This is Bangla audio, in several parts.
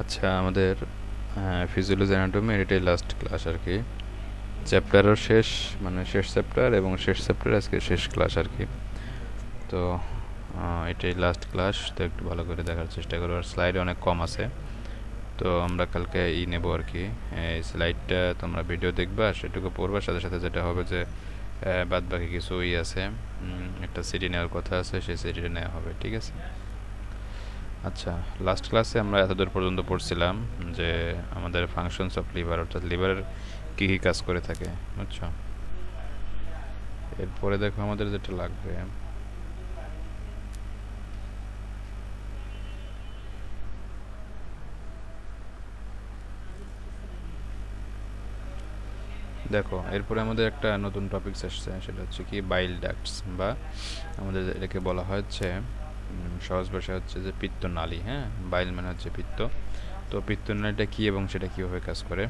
আচ্ছা, আমাদের ফিজিওলজি অ্যানাটমি এটাই লাস্ট ক্লাস আর কি। চ্যাপ্টারও শেষ, মানে শেষ চ্যাপ্টার, এবং শেষ চ্যাপ্টার আজকে শেষ ক্লাস আর কি। তো এটাই লাস্ট ক্লাস, তো একটু ভালো করে দেখার চেষ্টা করো। আর স্লাইড অনেক কম আছে, তো আমরা কালকে নেবো আর কি। এই স্লাইডটা তোমরা ভিডিও দেখবা, সেটুকু পড়বার সাথে সাথে যেটা হবে যে বাদ বাকি কিছু আছে, একটা সিডি নেওয়ার কথা আছে, সেই সিডিটা নেওয়া হবে, ঠিক আছে? আচ্ছা, লাস্ট ক্লাসে আমরা এতদূর পর্যন্ত পড়ছিলাম যে আমাদের ফাংশনস অফ লিভার, অর্থাৎ লিভারের কী কী কাজ করে থাকে, বুঝছো? এরপরে দেখো আমাদের যেটা লাগবে, দেখো এরপরে আমাদের একটা নতুন টপিকস আসছে, সেটা হচ্ছে কি বাইল ডাক্টস, বা আমাদের এটাকে বলা হয় হচ্ছে সহজ ভাষা হচ্ছে যে পিত্তনালী। হ্যাঁ, বাইল মানে হচ্ছে পিত্ত। তো পিত্তনালীটা কী এবং সেটা কীভাবে কাজ করে?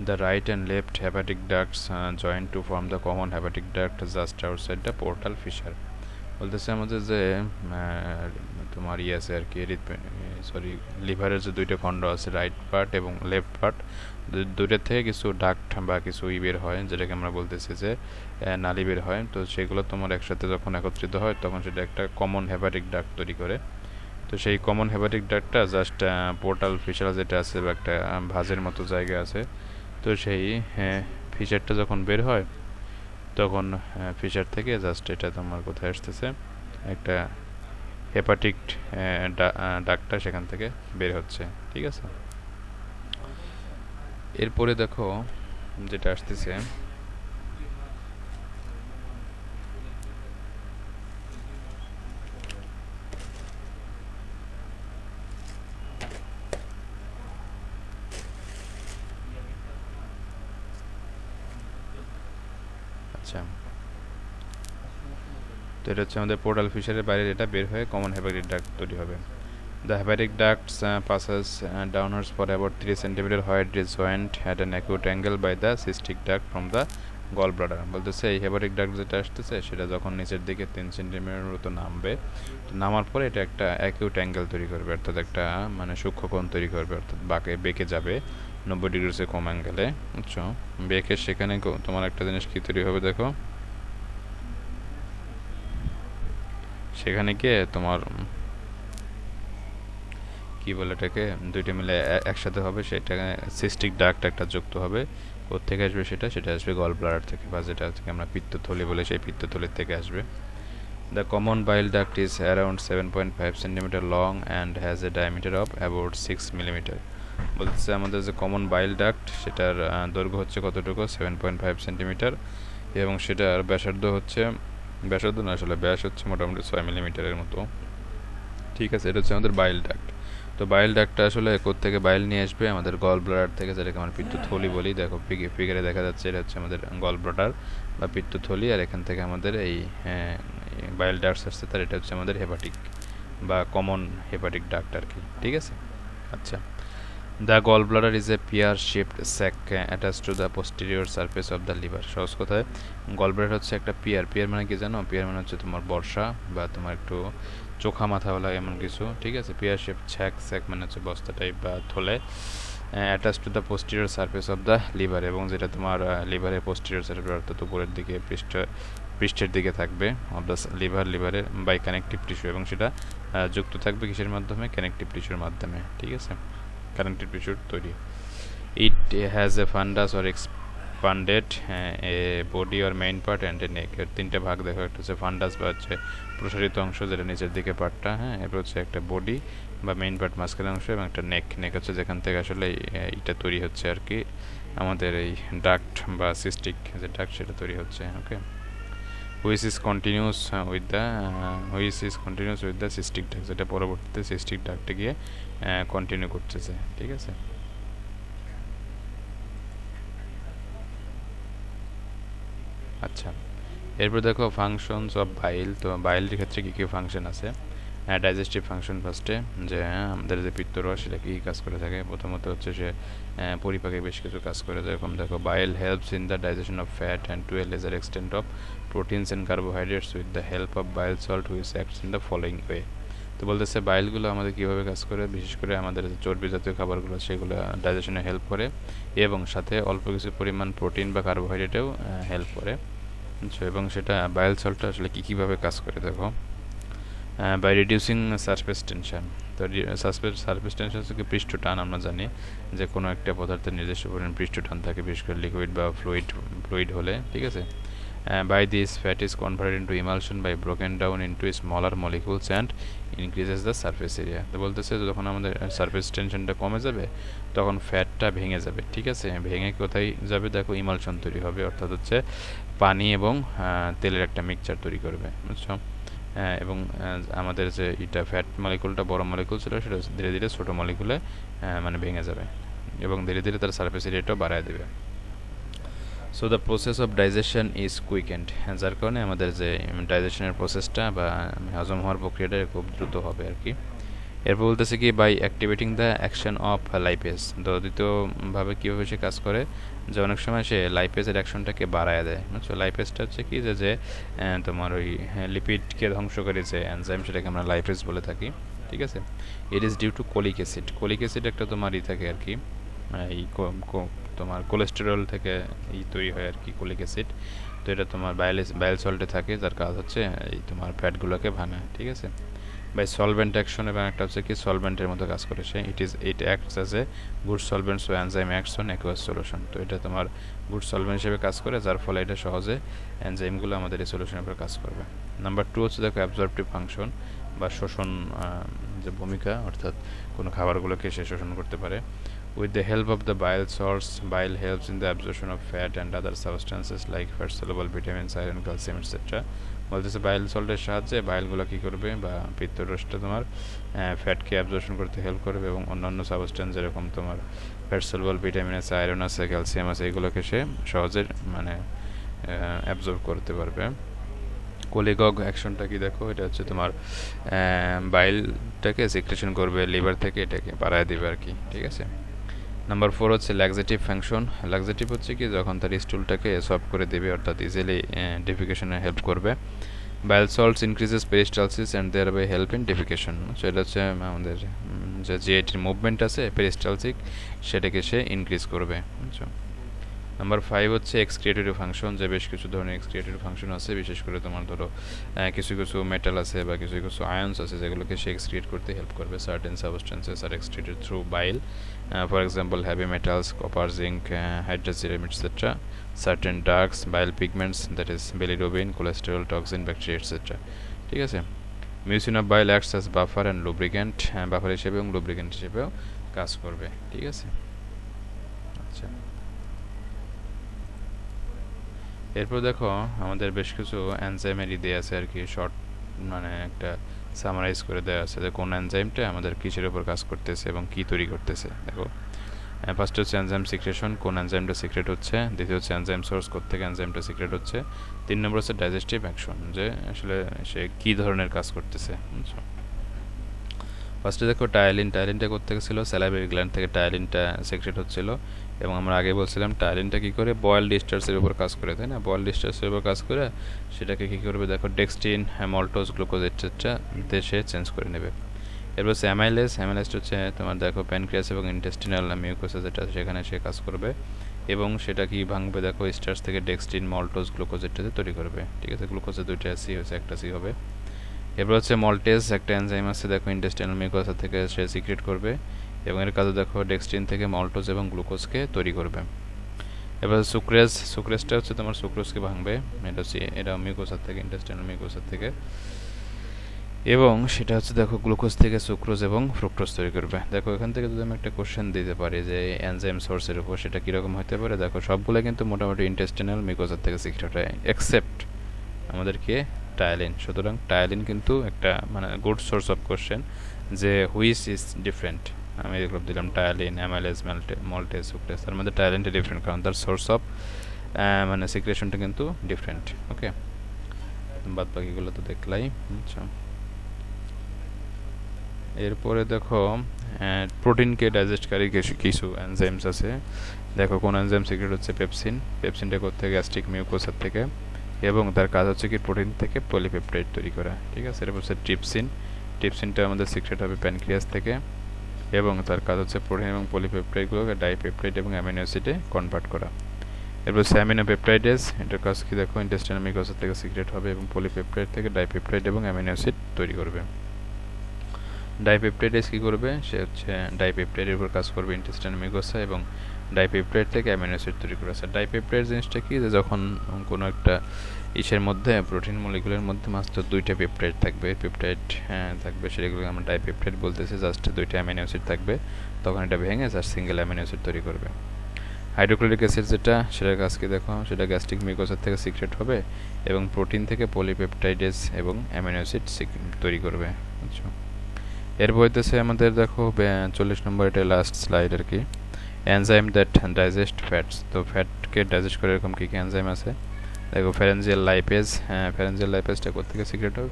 The right and left hepatic ducts join to form the common hepatic duct just outside the portal fissure. বলতেছে আমাদের যে তোমার আছে আর কি, সরি, লিভারের যে দুইটা খণ্ড আছে, রাইট পার্ট এবং লেফট পার্ট, দুইটার থেকে কিছু ডাক্ট বা কিছু বের হয়, যেটাকে আমরা বলতেছি যে নালী বের হয়। তো সেগুলো তোমার একসাথে যখন একত্রিত হয় তখন সেটা একটা কমন হেপাটিক ডাক্ট তৈরি করে। তো সেই কমন হেপাটিক ডাক্টটা জাস্ট পোর্টাল ফিশার যেটা আছে, বা একটা ভাঁজের মতো জায়গা আছে, তো সেই ফিচারটা যখন বের হয় তখন ফিচার থেকে জাস্ট এটা তোমার কোথায় আসতেছে, একটা হেপাটিক ডাক্তার সেখান থেকে বের হচ্ছে, ঠিক আছে? এরপরে দেখো যেটা আসতেছে, আচ্ছা, তো এটা হচ্ছে আমাদের পোর্টাল ফিশারের বাইরে এটা বের হয়ে কমন হেপাটিক ডাক্ট তৈরি হবে। The hepatic ducts passes downwards for about 3 cm where it is joined at an acute angle by the cystic duct from the gallbladder. বলতেছে এই হেপাটিক ডাক্ট যেটা আসতেছে সেটা যখন নিচের দিকে 3 সেন্টিমিটার মতো নামবে, তো নামার পরে এটা একটা অ্যাকিউট অ্যাঙ্গেল তৈরি করবে, অর্থাৎ একটা মানে সূক্ষ্ম কোণ তৈরি করবে, অর্থাৎ বেঁকে যাবে 90 ডিগ্রিসে কম অ্যাঙ্গেলে, বুঝছো? বেঁকে সেখানে তোমার একটা জিনিস কী তৈরি হবে দেখো, সেখানে গিয়ে তোমার কি বলে এটাকে, দুইটা মিলে একসাথে হবে, সেটা সিস্টিক ডাক্ট একটা যুক্ত হবে। কোত্থেকে আসবে সেটা? সেটা আসবে গল ব্লাডার থেকে, বা যেটা থেকে আমরা পিত্তথলি বলে, সেই পিত্তথলির থেকে আসবে। The common bile duct is around 7.5 centimetre long and has a diameter of about 6 millimetre. বলতেছে আমাদের যে কমন বাইল ডাক্ট সেটার দৈর্ঘ্য হচ্ছে কতটুকু? 7.5 সেন্টিমিটার, এবং সেটার ব্যাসার্ধ হচ্ছে, ব্যাসার্ধ না আসলে ব্যাস হচ্ছে মোটামুটি 6 মিলিমিটারের মতো, ঠিক আছে? এটা হচ্ছে আমাদের বাইল ডাক্ট। তো বাইল ডাক্টটা আসলে কোত্থেকে বাইল নিয়ে আসবে? আমাদের গল ব্লাডার থেকে, যেটাকে আমরা পিত্তথলি বলি। দেখো ফিগারে দেখা যাচ্ছে এটা হচ্ছে আমাদের গল ব্লাডার বা পিত্তথলি, আর এখান থেকে আমাদের এই বাইল ডাক্টস আসছে, তার এটা হচ্ছে আমাদের হেপাটিক বা কমন হেপাটিক ডাক্ট আর কি, ঠিক আছে? আচ্ছা, the gall bladder is a pear shaped sac attached to the posterior surface of the liver. সহজ কথায় গল ব্লাডার হচ্ছে একটা পিয়ার। পিয়ার মানে কি জানো? পিয়ার মানে হচ্ছে তোমার বর্ষা, বা তোমার একটু চোখা মাথাওয়ালা এমন কিছু, ঠিক আছে? পিয়ার শেপ স্যাক মানে হচ্ছে বস্তা টাইপ বা থলে, attach to the posterior surface of the liver, এবং যেটা তোমার লিভারের পোস্টেরিয়র সারফেস, অর্থাৎ উপরের দিকে পৃষ্ঠের দিকে থাকবে অফ দ্য লিভারের বাই কানেকটিভ টিস্যু, এবং সেটা যুক্ত থাকবে কিসের মাধ্যমে? কানেকটিভ টিস্যুর মাধ্যমে, ঠিক আছে? কানেকটিভ টিস্যুর তৈরি। It has a fundus or expanded a body or main part and a neck. এর তিনটে ভাগ দেখো, একটা হচ্ছে ফান্ডাস বা হচ্ছে প্রসারিত অংশ, যেটা নিচের দিকে পার্টটা, হ্যাঁ। এরপর হচ্ছে একটা বডি বা মেইন পার্ট মাঝখানের অংশ, এবং একটা নেক হচ্ছে যেখান থেকে আসলে এটা তৈরি হচ্ছে আর কি, আমাদের এই ডাক্ট বা সিস্টিক যে ডাক্ট সেটা তৈরি হচ্ছে, okay. Which is continuous with the cystic duct, যেটা পরবর্তীতে সিস্টিক ডাক্টে গিয়ে কন্টিনিউ করতেছে, ঠিক আছে? আচ্ছা, এরপর দেখো ফাংশনস অফ বাইল। তো বাইলের ক্ষেত্রে কী কী ফাংশন আছে? ডাইজেস্টিভ ফাংশন ফার্স্টে, যে আমাদের যে পিত্তরস সেটা কী কাজ করে থাকে? প্রথমত হচ্ছে সে পরিপাকে বেশ কিছু কাজ করে, যেরকম দেখো bile helps in the digestion of fat and to a lesser extent of proteins and carbohydrates with the help of bile salt which acts in the following way. তো বলতেছে বাইলগুলো আমাদের কীভাবে কাজ করে, বিশেষ করে আমাদের যে চর্বি জাতীয় খাবারগুলো সেগুলো ডাইজেশনে হেল্প করে এবং সাথে অল্প কিছু পরিমাণ প্রোটিন বা কার্বোহাইড্রেটেও হেল্প করে। এবং সেটা বাইল সল্টটা আসলে কীভাবে কাজ করে দেখো, বাই রিডিউসিং সারফেস টেনশন। তো সারফেস টেনশন থেকে পৃষ্ঠ টান আমরা জানি যে কোনো একটা পদার্থের নিজস্ব পরিমাণ পৃষ্ঠ টান থাকে, বিশেষ করে লিকুইড বা ফ্লুইড হলে, ঠিক আছে। By this fat is converted into emulsion by broken down into smaller molecules and increases the surface area। তো বলতেছে যখন আমাদের সারফেস টেনশনটা কমে যাবে তখন ফ্যাটটা ভেঙে যাবে, ঠিক আছে। ভেঙে কোথায় যাবে দেখো, ইমালশন তৈরি হবে, অর্থাৎ হচ্ছে পানি এবং তেলের একটা মিক্সচার তৈরি করবে, বুঝছো। এবং আমাদের যে এটা ফ্যাট মলিকুলটা বড় মলিকুল ছিল সেটা ধীরে ধীরে ছোটো মলিকুলে মানে ভেঙে যাবে এবং ধীরে ধীরে তার সারফেস এরিয়াটাও বাড়ায় দেবে। So the process of digestion is quickened, যার কারণে আমাদের যে ডাইজেশনের প্রসেসটা বা হজম হওয়ার প্রক্রিয়াটা খুব দ্রুত হবে আর কি। এরপর বলতেছে কি, by activating the action of lipase. তো দ্বিতীয়ভাবে কীভাবে সে কাজ করে, যে অনেক সময় সে লাইপেজের অ্যাকশনটাকে বাড়ায় দেয়, বুঝছো। লাইপেজটা হচ্ছে কি, যে তোমার ওই লিপিডকে ধ্বংসকারী যে এনজাইম সেটাকে আমরা লাইপেজ বলে থাকি, ঠিক আছে। It is due to cholic acid. Cholic acid একটা তোমার থাকে আর কি, এই তোমার কোলেস্টেরল থেকে তৈরি হয় আর কি কোলিক অ্যাসিড। তো এটা তোমার বাইল সল্টে থাকে, যার কাজ হচ্ছে এই তোমার ফ্যাটগুলোকে ভাঙা, ঠিক আছে। বাই সলভেন্ট অ্যাকশন, এবং একটা হচ্ছে কি সলভেন্টের মতো কাজ করে সে। It acts as a good solvent, so enzyme acts on aqueous solution. তো এটা তোমার গুড সলভেন্ট হিসেবে কাজ করে, যার ফলে এটা সহজে এনজাইমগুলো আমাদের এই সলিউশনের উপর কাজ করবে। নাম্বার 2 হচ্ছে দেখো অ্যাবজর্পটিভ ফাংশন বা শোষণ যে ভূমিকা, অর্থাৎ কোনো খাবারগুলোকে সে শোষণ করতে পারে। With the help of the bile source, bile helps in the absorption of fat and other substances like fat-soluble vitamins, iron, calcium, etc. বলতেছে বাইল সল্টের সাহায্যে বাইলগুলো কী করবে বা পিত্তরসটা তোমার ফ্যাটকে অ্যাবজর্পশন করতে হেল্প করবে এবং অন্যান্য সাবস্টেন্স যেরকম তোমার ফ্যাট-সoluble ভিটামিন আছে, আয়রন আছে, ক্যালসিয়াম আছে, এগুলোকে সে সহজে মানে অ্যাবজর্ব করতে পারবে। কোলিগগ অ্যাকশনটা কি দেখো, এটা হচ্ছে তোমার বাইলটাকে সিক্রেশন করবে লিভার থেকে, এটাকে বাড়ায় দেবে আর কি, ঠিক আছে। নাম্বার 4 হচ্ছে ল্যাক্সেটিভ ফাংশন। ল্যাক্সেটিভ হচ্ছে কি, যখন তার স্টুলটাকে সফট করে দেবে, অর্থাৎ ইজিলি ডেফিকেশনে হেল্প করবে। Bile salts increases peristalsis and thereby help in defecation. So এটা হচ্ছে আমাদের যে জিআইটির মুভমেন্ট আছে পেরিস্টালসিক, সেটাকে সে ইনক্রিজ করবে, বুঝছো। নাম্বার 5 হচ্ছে এক্সক্রিয়েটরি ফাংশন, যে বেশ কিছু ধরনের এক্সক্রিয়েটরি ফাংশন আছে, বিশেষ করে তোমার ধরো কিছু কিছু মেটাল আছে বা কিছু কিছু আয়ন্স আছে যেগুলোকে সে এক্সক্রিয়েট করতে হেল্প করবে। Certain substances are excreted through bile, for example heavy metals, copper, zinc, hydrargyrum, etcetera, certain drugs, bile pigments, that is bilirubin, cholesterol, toxin, bacteria, etcetera, ঠিক আছে। Mucin of bile acts as buffer and lubricant, buffer হিসেবে এবং লুব্রিকেন্ট হিসেবেও কাজ করবে, ঠিক আছে। আচ্ছা, এরপর দেখো আমাদের বেশ কিছু এনজাইমের দেয়া আছে আর কি, শর্ট মানে একটা সামারাইজ করে দেওয়া আছে যে কোন এনজাইমটা আমাদের কিসের উপর কাজ করতেছে এবং কি তৈরি করতেছে। দেখো ফার্স্ট হচ্ছে এনজাইম সিক্রেশন, কোন এনজাইমটা সিক্রেট হচ্ছে। দ্বিতীয় হচ্ছে এনজাইম সোর্স, কোত্থেকে এনজাইমটা সিক্রেট হচ্ছে। 3 নম্বর হচ্ছে ডাইজেস্টিভ অ্যাকশন, যে আসলে সে কী ধরনের কাজ করতেছে, বুঝছো। ফার্স্টে দেখো টায়ালিন। টায়ালিনটা কোত্থেকে ছিল, স্যালাইভারি গ্ল্যান্ড থেকে টায়ালিনটা সিক্রেট হচ্ছিল। এবং আমরা আগে বলছিলাম টায়ালিনটা কী করে, বয়েলড স্টার্চের উপর কাজ করে, তাই না। বয়েলড স্টার্চের উপর কাজ করে সেটাকে কী করবে দেখো, ডেক্সটিন, মল্টোজ, গ্লুকোজ এটসেট্রা সে চেঞ্জ করে নেবে। এরপর হচ্ছে অ্যামাইলেজ। অ্যামাইলেজটা হচ্ছে তোমার দেখো প্যানক্রিয়াস এবং ইন্টেস্টিনাল মিউকোসা যেটা, সেখানে সে কাজ করবে এবং সেটা কি ভাঙবে দেখো, স্টার্চ থেকে ডেক্সটিন, মল্টোজ, গ্লুকোজ এটাতে তৈরি করবে, ঠিক আছে। গ্লুকোজে 2টা সি হয়েছে, একটা সি হবে। এরপর হচ্ছে মল্টেজ, একটা এনজাইম আছে দেখো ইন্টেস্টিনাল মিউকোসা থেকে সে সিক্রেট করবে এবং এর কাজে দেখো ডেক্সটিন থেকে মল্টোজ এবং গ্লুকোজকে তৈরি করবে। এবার সুক্রেজ। সুক্রেজটা হচ্ছে তোমার সুক্রোজকে ভাঙবে, এটা মিউকোসা থেকে, ইন্টেস্টিনাল মিউকোসা থেকে, এবং সেটা হচ্ছে দেখো গ্লুকোজ থেকে সুক্রোজ এবং ফ্রুক্টোজ তৈরি করবে। দেখো এখান থেকে যদি আমি একটা কোশ্চেন দিতে পারি যে এনজাইম সোর্সের উপর, সেটা কীরকম হতে পারে। দেখো সবগুলো কিন্তু মোটামুটি ইন্টেস্টিনাল মিউকোসা থেকে সিক্রেট হয়, এক্সেপ্ট আমাদেরকে টায়ালিন। সুতরাং টায়ালিন কিন্তু একটা মানে গুড সোর্স অফ কোশ্চেন, যে হুইচ ইজ ডিফারেন্ট। আমি এগুলো দিলাম টায়ালিন, অ্যামাইলেজ, মল্টেজ, সুক্রেজ, তার মধ্যে টায়ালিনটা ডিফারেন্ট, কারণ তার সোর্স অফ মানে সিক্রেশনটা কিন্তু ডিফারেন্ট। ওকে, বাদ বাকিগুলো তো দেখলাই। আচ্ছা, এরপরে দেখো প্রোটিনকে ডাইজেস্টকারী কিছু এনজাইমস আছে। দেখো কোন এনজাইম সিক্রেট হচ্ছে, পেপসিন। পেপসিনটা করতে গ্যাস্ট্রিক মিউকোসার থেকে এবং তার কাজ হচ্ছে কি প্রোটিন থেকে পলিপেপটাইড তৈরি করা, ঠিক আছে। এরপর হচ্ছে ট্রিপসিন। ট্রিপসিনটা আমাদের সিক্রেট হবে প্যানক্রিয়াস থেকে, এবং তার কাজ হচ্ছে প্রোটিন এবং পলিপেপটাইডগুলোকে ডাইপেপটাইড এবং অ্যামিনো অ্যাসিডে কনভার্ট করা। এরপর অ্যামিনোপেপটাইডেস, এটার কাজ কি দেখো, ইন্টেস্টাইনাল মিউকাসা থেকে সিক্রেট হবে এবং পলিপেপটাইড থেকে ডাইপেপটাইড এবং অ্যামিনো অ্যাসিড তৈরি করবে। ডাইপেপটাইডেস কি করবে, সে হচ্ছে ডাইপেপটাইডের উপর কাজ করবে ইন্টেস্টাইনাল মিউকাসা, এবং ডাইপেপটাইড থেকে অ্যামিনো অ্যাসিড তৈরি করে। ডাইপেপটাইড জিনিসটা কি, যে যখন কোনো একটা ইসের মধ্যে প্রোটিন মলিকুলের মধ্যে মাত্র দুইটা পেপটাইড থাকবে, পেপটাইড থাকবে, সেগুলোকে আমরা ডাইপেপটাইড বলতেছি, জাস্ট দুইটা অ্যামিনো অ্যাসিড থাকবে, তখন এটা ভেঙে জাস্ট সিঙ্গেল অ্যামিনো অ্যাসিড তৈরি করবে। হাইড্রোক্লোরিক অ্যাসিড যেটা, সেটার কাজ কি দেখো, সেটা গ্যাস্ট্রিক মিউকাসা থেকে সিক্রেট হবে এবং প্রোটিন থেকে পলিপেপটাইডেস এবং অ্যামিনো অ্যাসিড তৈরি করবে। বুঝছো? এর বইতেছে আমাদের দেখো 40 নম্বর, এটা লাস্ট স্লাইড আর কি, এনজাইম দ্যাট ডাইজেস্ট ফ্যাটস। তো ফ্যাটকে ডাইজেস্ট করে এরকম কী কী এনজাইম আছে দেখো, ফ্যারেঞ্জিয়াল লাইপেজ, ফ্যারেঞ্জিয়াল লাইপেজটা কোথেকে সিক্রেট হবে,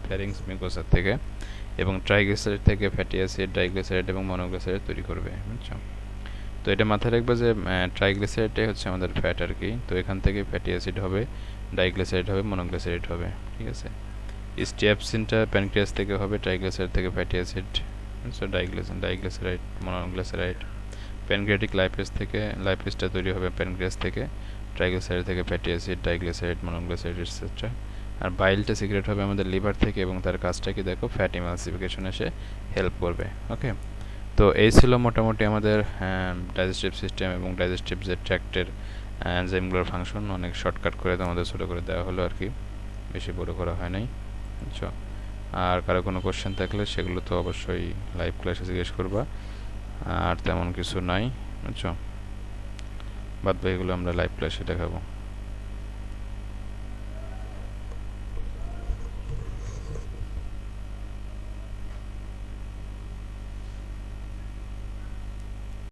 ফ্যারিংস মিউকোসা থেকে, এবং ট্রাইগ্লিসারাইড থেকে ফ্যাটি অ্যাসিড, ডাইগ্লিসারাইড এবং মনোগ্লিসারাইড তৈরি করবে। বুঝছো? তো এটা মাথায় রাখবে যে ট্রাইগ্লিসারাইডটাই হচ্ছে আমাদের ফ্যাট আর কি, তো এখান থেকে ফ্যাটি অ্যাসিড হবে, ডাইগ্লিসারাইড হবে, মনোগ্লিসারাইড হবে। ঠিক আছে, স্ট্রিপসিনটা প্যানক্রিয়াস থেকে হবে, ট্রাইগ্লিসারাইড থেকে fatty acid, diglyceride, monoglyceride. Pancreatic লাইপেজটা তৈরি হবে প্যানক্রিয়াস থেকে, ট্রাইগ্লিসারাইড থেকে fatty acid, diglyceride, monoglyceride etcetera. আর বাইলটা সিক্রেট হবে আমাদের লিভার থেকে, এবং তার কাজটা কি দেখো, ফ্যাট ইমালসিফিকেশনে এসে হেল্প করবে। ওকে, তো এই ছিল মোটামুটি আমাদের ডাইজেস্টিভ সিস্টেম এবং ডাইজেস্টিভ যে ট্র্যাক্টের এনজাইমগুলোর ফাংশন। অনেক শর্টকাট করে তোমাদের ছোটো করে দেওয়া হলো আর কি, বেশি বড় করা হয় নাই। বুঝছো? আর কারো কোনো কোশ্চেন থাকলে সেগুলো তো অবশ্যই লাইভ ক্লাসে জিজ্ঞেস করবা, আর তেমন কিছু নাই। বুঝছো? বাদ বাকিগুলো আমরা লাইভ ক্লাসে দেখাবো।